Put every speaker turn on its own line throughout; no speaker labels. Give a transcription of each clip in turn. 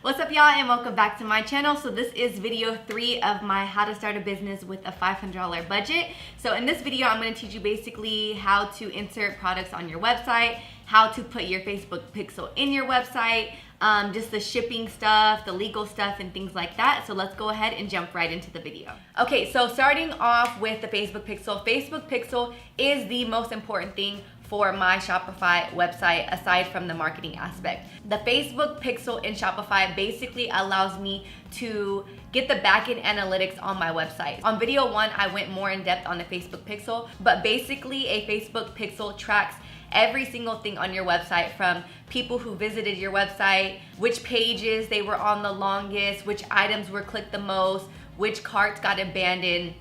What's up, y'all, and welcome back to my channel. So this is video 3 of my how to start a business with a $500 budget. So in this video, I'm going to teach you basically how to insert products on your website, how to put your Facebook pixel in your website, just the shipping stuff, the legal stuff, and things like that. So let's go ahead and jump right into the video. Okay, so starting off with the Facebook pixel. Facebook pixel is the most important thing for my Shopify website aside from the marketing aspect. The Facebook pixel in Shopify basically allows me to get the backend analytics on my website. On video 1, I went more in depth on the Facebook pixel, but basically a Facebook pixel tracks every single thing on your website, from people who visited your website, which pages they were on the longest, which items were clicked the most, which carts got abandoned,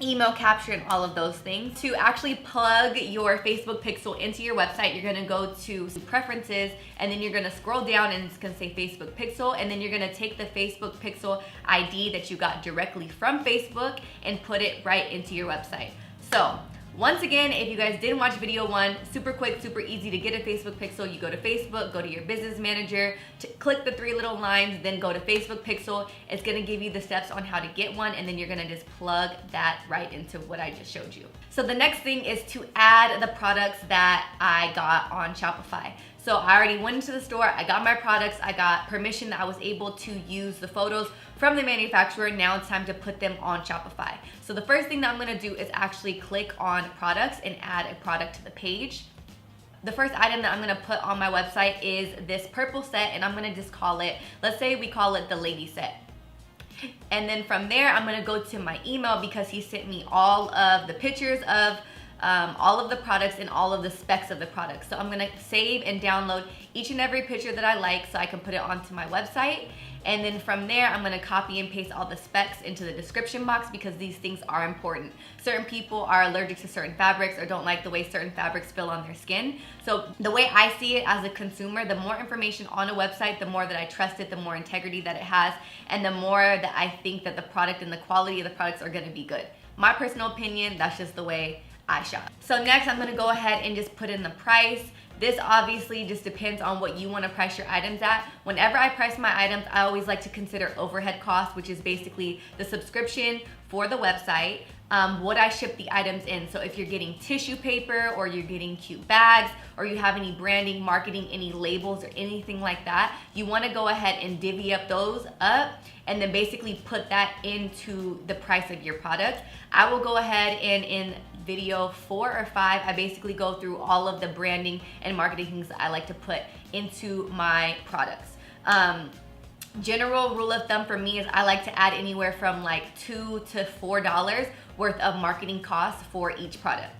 email capture, and all of those things. To actually plug your Facebook pixel into your website, you're gonna go to preferences, and then you're gonna scroll down and it's gonna say Facebook pixel, and then you're gonna take the Facebook pixel ID that you got directly from Facebook and put it right into your website. So once again, if you guys didn't watch video 1, super quick, super easy to get a Facebook pixel. You go to Facebook, go to your business manager, click the 3 little lines, then go to Facebook pixel. It's gonna give you the steps on how to get one, and then you're gonna just plug that right into what I just showed you. So the next thing is to add the products that I got on Shopify. So I already went into the store, I got my products, I got permission that I was able to use the photos from the manufacturer. Now it's time to put them on Shopify. So the first thing that I'm gonna do is actually click on products and add a product to the page. The first item that I'm gonna put on my website is this purple set, and I'm gonna just call it, let's say we call it the lady set. And then from there, I'm gonna go to my email because he sent me all of the pictures of all of the products and all of the specs of the products. So I'm gonna save and download each and every picture that I like so I can put it onto my website. And then from there, I'm gonna copy and paste all the specs into the description box because these things are important. Certain people are allergic to certain fabrics or don't like the way certain fabrics feel on their skin. So the way I see it as a consumer, the more information on a website, the more that I trust it, the more integrity that it has, and the more that I think that the product and the quality of the products are gonna be good. My personal opinion, that's just the way I shop. So next, I'm gonna go ahead and just put in the price. This obviously just depends on what you want to price your items at. Whenever I price my items, I always like to consider overhead costs, which is basically the subscription for the website, what I ship the items in. So if you're getting tissue paper, or you're getting cute bags, or you have any branding, marketing, any labels, or anything like that, you want to go ahead and divvy up those up and then basically put that into the price of your product. I will go ahead and in video 4 or 5, I basically go through all of the branding and marketing things that I like to put into my products. General rule of thumb for me is I like to add anywhere from like $2 to $4 worth of marketing costs for each product.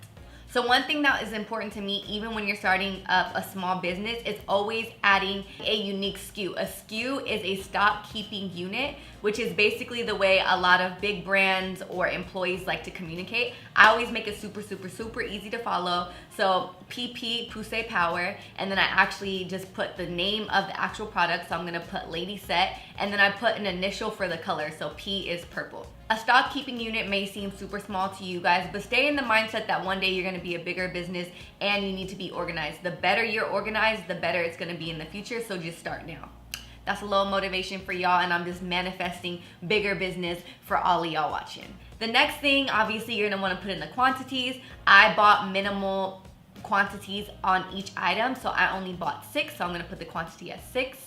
So one thing that is important to me, even when you're starting up a small business, is always adding a unique SKU. A SKU is a stock keeping unit, which is basically the way a lot of big brands or employees like to communicate. I always make it super, super, super easy to follow. So PP, Poussey Power, and then I actually just put the name of the actual product. So I'm gonna put Lady Set, and then I put an initial for the color. So P is purple. A stock keeping unit may seem super small to you guys, but stay in the mindset that one day you're gonna be a bigger business and you need to be organized. The better you're organized, the better it's gonna be in the future, so just start now. That's a little motivation for y'all, and I'm just manifesting bigger business for all of y'all watching. The next thing, obviously, you're gonna wanna put in the quantities. I bought minimal quantities on each item, so I only bought 6, so I'm gonna put the quantity at 6.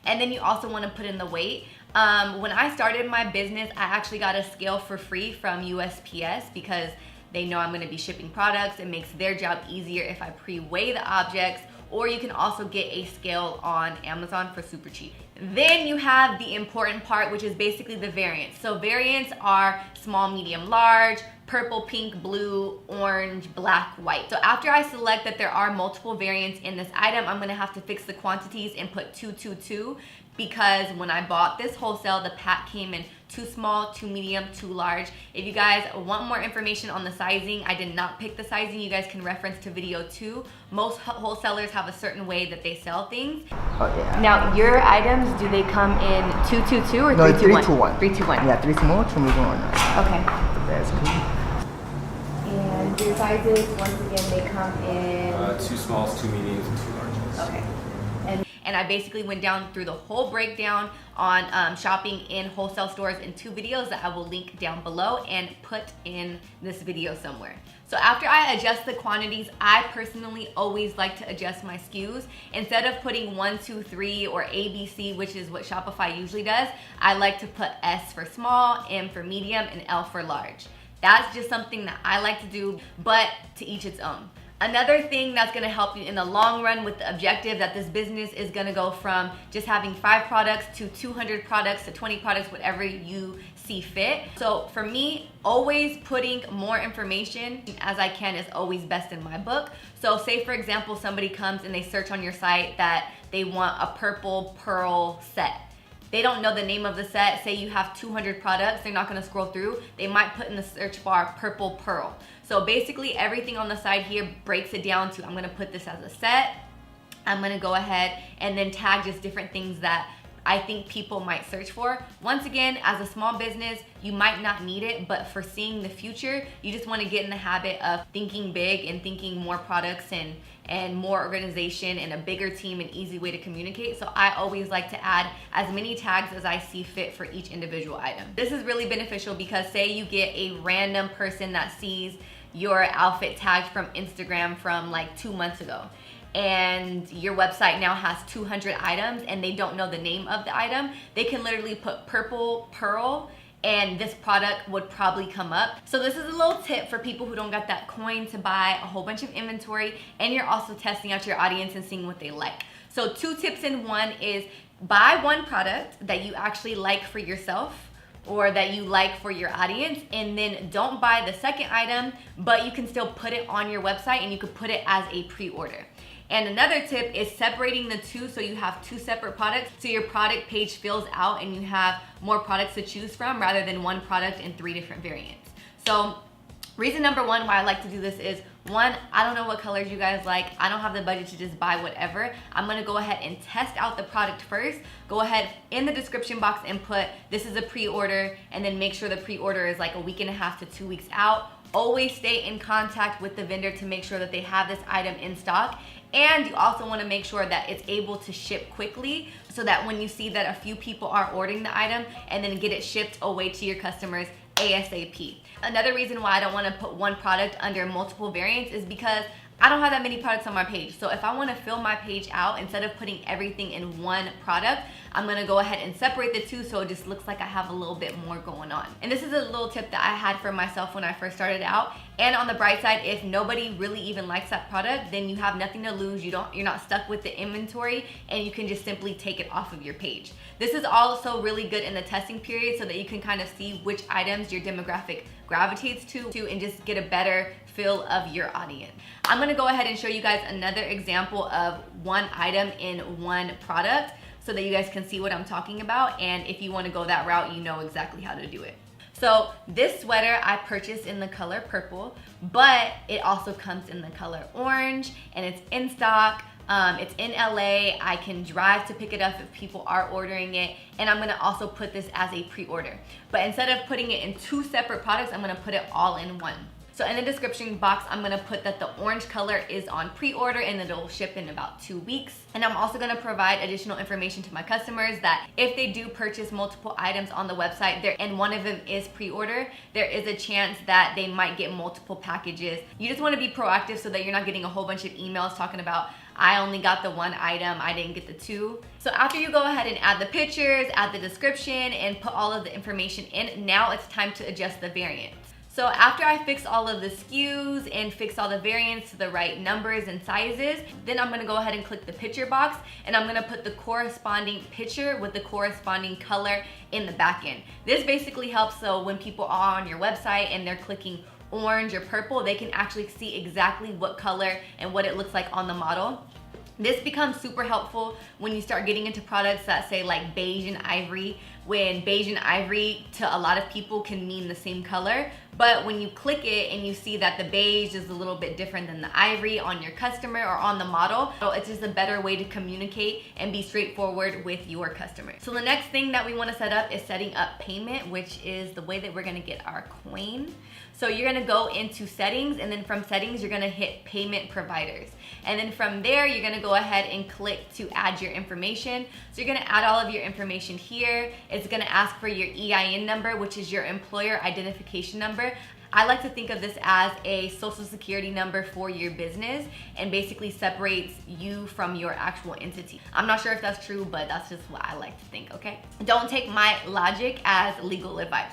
And then you also wanna put in the weight. When I started my business, I actually got a scale for free from USPS because they know I'm gonna be shipping products. It makes their job easier if I pre-weigh the objects, or you can also get a scale on Amazon for super cheap. Then you have the important part, which is basically the variants. So variants are small, medium, large, purple, pink, blue, orange, black, white. So after I select that there are multiple variants in this item, I'm gonna have to fix the quantities and put 2, 2, 2, because when I bought this wholesale, the pack came in too small, too medium, too large. If you guys want more information on the sizing, I did not pick the sizing. You guys can reference to video 2. Most wholesalers have a certain way that they sell things.
Oh yeah.
Now your items, do they come in 2, 2, 2 or 3, 2, 1?
3, 2, 1.
3, 2, 1.
Yeah, 3 small, 2 medium, 1.
Okay.
That's cool.
And your sizes, once again, they come in
2 smalls, 2 mediums, and 2 larges.
Okay. and I basically went down through the whole breakdown on shopping in wholesale stores in 2 videos that I will link down below and put in this video somewhere. So after I adjust the quantities, I personally always like to adjust my SKUs. Instead of putting 1, 2, 3 or ABC, which is what Shopify usually does, I like to put S for small, M for medium, and L for large. That's just something that I like to do, but to each its own. Another thing that's gonna help you in the long run with the objective that this business is gonna go from just having 5 products to 200 products to 20 products, whatever you see fit. So for me, always putting more information as I can is always best in my book. So say for example, somebody comes and they search on your site that they want a purple pearl set. They don't know the name of the set. Say you have 200 products, they're not gonna scroll through. They might put in the search bar purple pearl. So basically everything on the side here breaks it down to, I'm gonna put this as a set. I'm gonna go ahead and then tag just different things that I think people might search for. Once again, as a small business, you might not need it, but for seeing the future, you just wanna get in the habit of thinking big and thinking more products and more organization and a bigger team, an easy way to communicate. So I always like to add as many tags as I see fit for each individual item. This is really beneficial because say you get a random person that sees your outfit tagged from Instagram from like 2 months ago, and your website now has 200 items and they don't know the name of the item, they can literally put purple pearl and this product would probably come up. So this is a little tip for people who don't got that coin to buy a whole bunch of inventory, and you're also testing out your audience and seeing what they like. So 2 tips in 1 is buy 1 product that you actually like for yourself or that you like for your audience, and then don't buy the second item, but you can still put it on your website and you could put it as a pre-order. And another tip is separating the 2 so you have 2 separate products so your product page fills out and you have more products to choose from rather than 1 product in 3 different variants. So reason number 1 why I like to do this is, 1, I don't know what colors you guys like. I don't have the budget to just buy whatever. I'm gonna go ahead and test out the product first. Go ahead in the description box and put this is a pre-order, and then make sure the pre-order is like a week and a half to 2 weeks out. Always stay in contact with the vendor to make sure that they have this item in stock. And you also wanna make sure that it's able to ship quickly so that when you see that a few people are ordering the item, and then get it shipped away to your customers ASAP. Another reason why I don't wanna put 1 product under multiple variants is because I don't have that many products on my page. So if I wanna fill my page out, instead of putting everything in 1 product, I'm gonna go ahead and separate the 2 so it just looks like I have a little bit more going on. And this is a little tip that I had for myself when I first started out. And on the bright side, if nobody really even likes that product, then you have nothing to lose. You're not stuck with the inventory, and you can just simply take it off of your page. This is also really good in the testing period so that you can kind of see which items your demographic gravitates to and just get a better feel of your audience. I'm gonna go ahead and show you guys another example of 1 item in 1 product so that you guys can see what I'm talking about, and if you wanna go that route, you know exactly how to do it. So this sweater I purchased in the color purple, but it also comes in the color orange, and it's in stock. It's in LA. I can drive to pick it up if people are ordering it, and I'm gonna also put this as a pre-order. But instead of putting it in 2 separate products, I'm gonna put it all in 1. So in the description box, I'm gonna put that the orange color is on pre-order and it'll ship in about 2 weeks. And I'm also gonna provide additional information to my customers that if they do purchase multiple items on the website and one of them is pre-order, there is a chance that they might get multiple packages. You just wanna be proactive so that you're not getting a whole bunch of emails talking about, I only got the 1 item, I didn't get the 2. So after you go ahead and add the pictures, add the description, and put all of the information in, now it's time to adjust the variants. So after I fix all of the SKUs and fix all the variants to the right numbers and sizes, then I'm gonna go ahead and click the picture box, and I'm gonna put the corresponding picture with the corresponding color in the back end. This basically helps so when people are on your website and they're clicking orange or purple, they can actually see exactly what color and what it looks like on the model. This becomes super helpful when you start getting into products that say like beige and ivory, when beige and ivory to a lot of people can mean the same color, But when you click it and you see that the beige is a little bit different than the ivory on your customer or on the model, so it's just a better way to communicate and be straightforward with your customer. So the next thing that we want to set up is setting up payment, which is the way that we're going to get our coin. So you're going to go into settings, and then from settings you're going to hit payment providers, and then from there you're going to go ahead and click to add your information. So you're going to add all of your information here. It's going to ask for your EIN number, which is your employer identification number. I like to think of this as a social security number for your business and basically separates you from your actual entity. I'm not sure if that's true, but that's just what I like to think, okay? Don't take my logic as legal advice.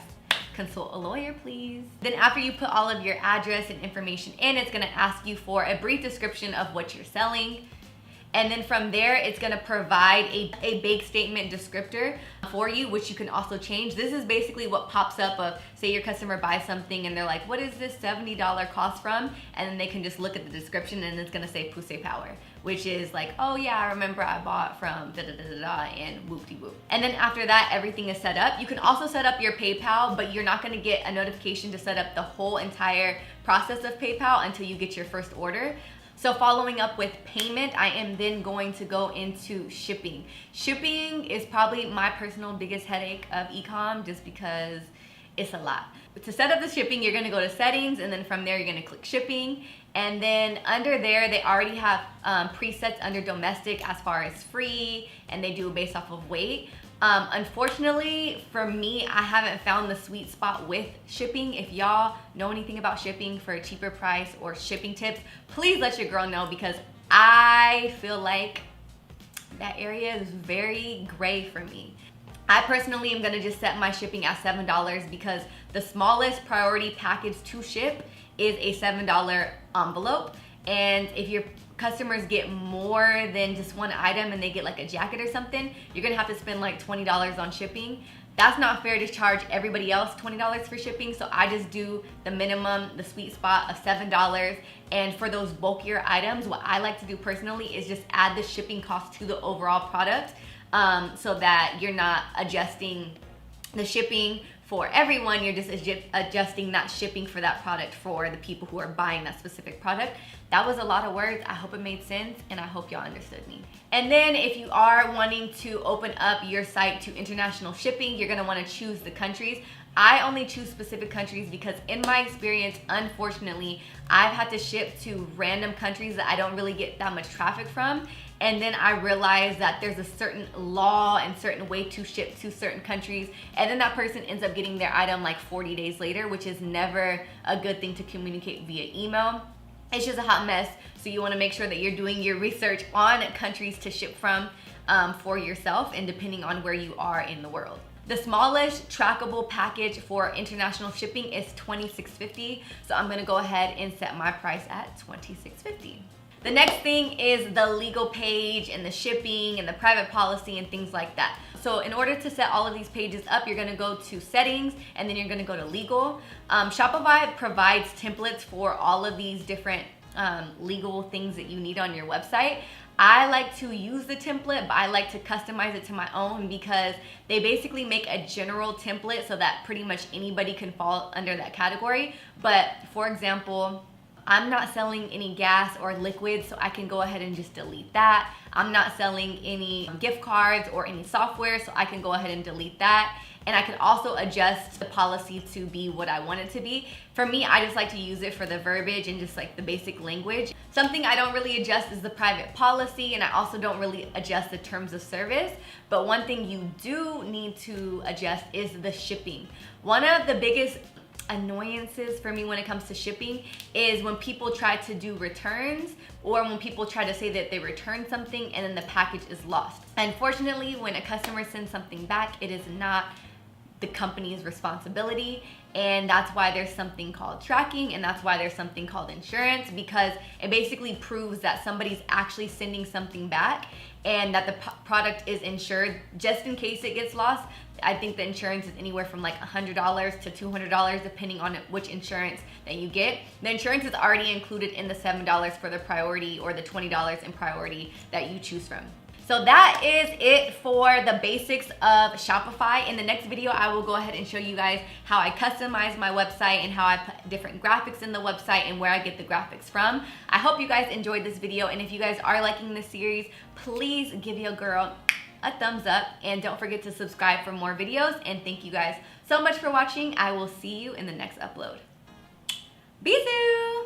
Consult a lawyer, please. Then after you put all of your address and information in, it's gonna ask you for a brief description of what you're selling. And then from there, it's gonna provide a bank statement descriptor for you, which you can also change. This is basically what pops up of, say your customer buys something and they're like, what is this $70 cost from? And then they can just look at the description and it's gonna say Poussey Power, which is like, oh yeah, I remember I bought from da-da-da-da-da and whoop-de-whoop. And then after that, everything is set up. You can also set up your PayPal, but you're not gonna get a notification to set up the whole entire process of PayPal until you get your first order. So following up with payment, I am then going to go into shipping. Shipping is probably my personal biggest headache of e-com just because it's a lot. But to set up the shipping, you're gonna go to settings, and then from there you're gonna click shipping. And then under there, they already have presets under domestic as far as free, and they do it based off of weight. Unfortunately for me, I haven't found the sweet spot with shipping. If y'all know anything about shipping for a cheaper price or shipping tips, please let your girl know, because I feel like that area is very gray for me. I personally am gonna just set my shipping at $7 because the smallest priority package to ship is a $7 envelope. And if your customers get more than just one item and they get like a jacket or something, you're gonna have to spend like $20 on shipping. That's not fair to charge everybody else $20 for shipping, so I just do the minimum, the sweet spot of $7. And for those bulkier items, what I like to do personally is just add the shipping cost to the overall product, so that you're not adjusting the shipping for everyone, you're just adjusting that shipping for that product for the people who are buying that specific product. That was a lot of words. I hope it made sense, and I hope y'all understood me. And then if you are wanting to open up your site to international shipping, you're gonna wanna choose the countries. I only choose specific countries because in my experience, unfortunately, I've had to ship to random countries that I don't really get that much traffic from. And then I realized that there's a certain law and certain way to ship to certain countries. And then that person ends up getting their item like 40 days later, which is never a good thing to communicate via email. It's just a hot mess. So you wanna make sure that you're doing your research on countries to ship from for yourself, and depending on where you are in the world. The smallest trackable package for international shipping is $26.50. So I'm gonna go ahead and set my price at $26.50. The next thing is the legal page and the shipping and the private policy and things like that. So in order to set all of these pages up, you're gonna go to settings, and then you're gonna go to legal. Shopify provides templates for all of these different legal things that you need on your website. I like to use the template, but I like to customize it to my own because they basically make a general template so that pretty much anybody can fall under that category. But for example, I'm not selling any gas or liquids, so I can go ahead and just delete that. I'm not selling any gift cards or any software, so I can go ahead and delete that. And I can also adjust the policy to be what I want it to be. For me, I just like to use it for the verbiage and just like the basic language. Something I don't really adjust is the private policy, and I also don't really adjust the terms of service. But one thing you do need to adjust is the shipping. One of the biggest annoyances for me when it comes to shipping is when people try to do returns, or when people try to say that they returned something and then the package is lost. Unfortunately, when a customer sends something back, it is not the company's responsibility, and that's why there's something called tracking, and that's why there's something called insurance, because it basically proves that somebody's actually sending something back and that the product is insured just in case it gets lost. I think the insurance is anywhere from like $100 to $200 depending on which insurance that you get. The insurance is already included in the $7 for the priority or the $20 in priority that you choose from. So that is it for the basics of Shopify. In the next video, I will go ahead and show you guys how I customize my website and how I put different graphics in the website and where I get the graphics from. I hope you guys enjoyed this video, and if you guys are liking this series, please give your girl a thumbs up and don't forget to subscribe for more videos. And thank you guys so much for watching. I will see you in the next upload. Bisous!